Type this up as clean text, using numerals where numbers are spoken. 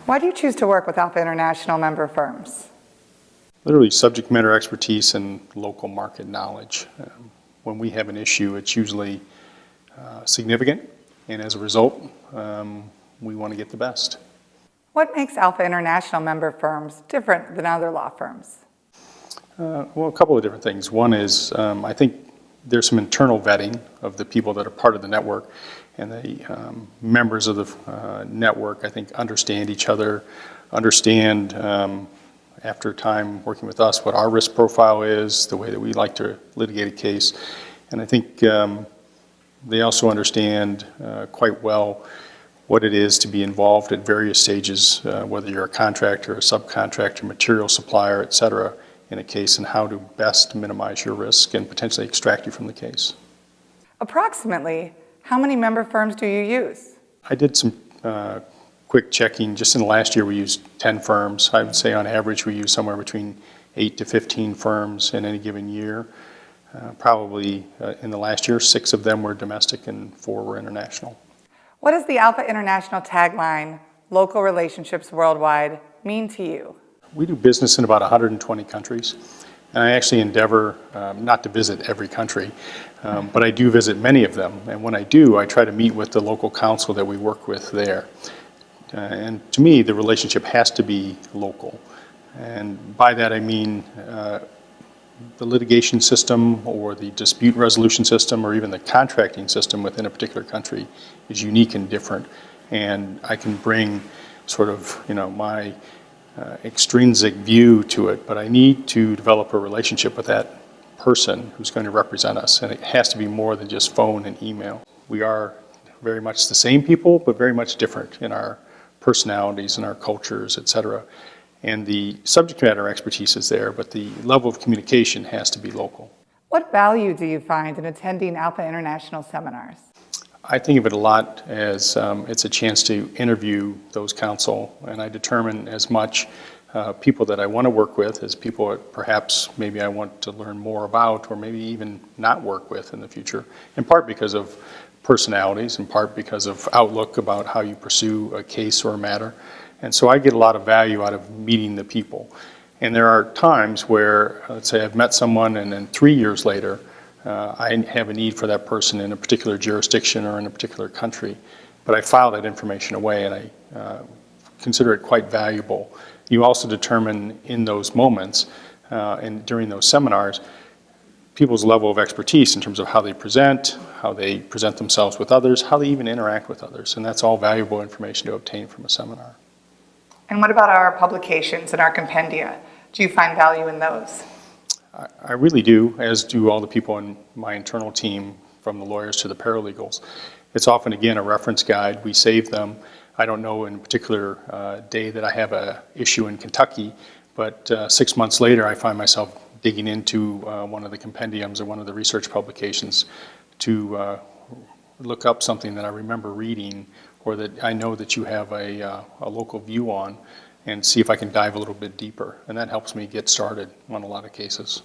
Why do you choose to work with Alfa International member firms? Literally subject matter expertise and local market knowledge. When we have an issue, it's usually significant, and as a result, we want to get the best. What makes Alfa International member firms different than other law firms? Well, a couple of different things. One is, I think there's some internal vetting of the people that are part of the network, and the members of the network, I think, understand each other, understand after time working with us what our risk profile is, the way that we like to litigate a case, and I think they also understand quite well what it is to be involved at various stages, whether you're a contractor, a subcontractor, material supplier, et cetera, in a case, and how to best minimize your risk and potentially extract you from the case. Approximately, how many member firms do you use? I did some quick checking. Just in the last year, we used 10 firms. I would say on average, we use somewhere between 8 to 15 firms in any given year. Probably in the last year, 6 of them were domestic and 4 were international. What does the Alfa International tagline, local relationships worldwide, mean to you? We do business in about 120 countries, and I actually endeavor not to visit every country, but I do visit many of them, and when I do, I try to meet with the local counsel that we work with there. And to me, the relationship has to be local, and by that I mean the litigation system or the dispute resolution system or even the contracting system within a particular country is unique and different, and I can bring sort of, my extrinsic view to it, but I need to develop a relationship with that person who's going to represent us, and it has to be more than just phone and email. We are very much the same people, but very much different in our personalities and our cultures, etc. And the subject matter expertise is there, but the level of communication has to be local. What value do you find in attending Alfa International seminars? I think of it a lot as it's a chance to interview those counsel, and I determine as much people that I want to work with as people that perhaps maybe I want to learn more about or maybe even not work with in the future, in part because of personalities, in part because of outlook about how you pursue a case or a matter. And so I get a lot of value out of meeting the people. And there are times where, let's say I've met someone and then 3 years later, I have a need for that person in a particular jurisdiction or in a particular country, but I file that information away and I consider it quite valuable. You also determine in those moments and during those seminars people's level of expertise in terms of how they present themselves with others, how they even interact with others, and that's all valuable information to obtain from a seminar. And what about our publications and our compendia? Do you find value in those? I really do, as do all the people in my internal team, from the lawyers to the paralegals. It's often, again, a reference guide. We save them. I don't know in a particular day that I have an issue in Kentucky, but 6 months later I find myself digging into one of the compendiums or one of the research publications to look up something that I remember reading or that I know that you have a local view on, and see if I can dive a little bit deeper. And that helps me get started on a lot of cases.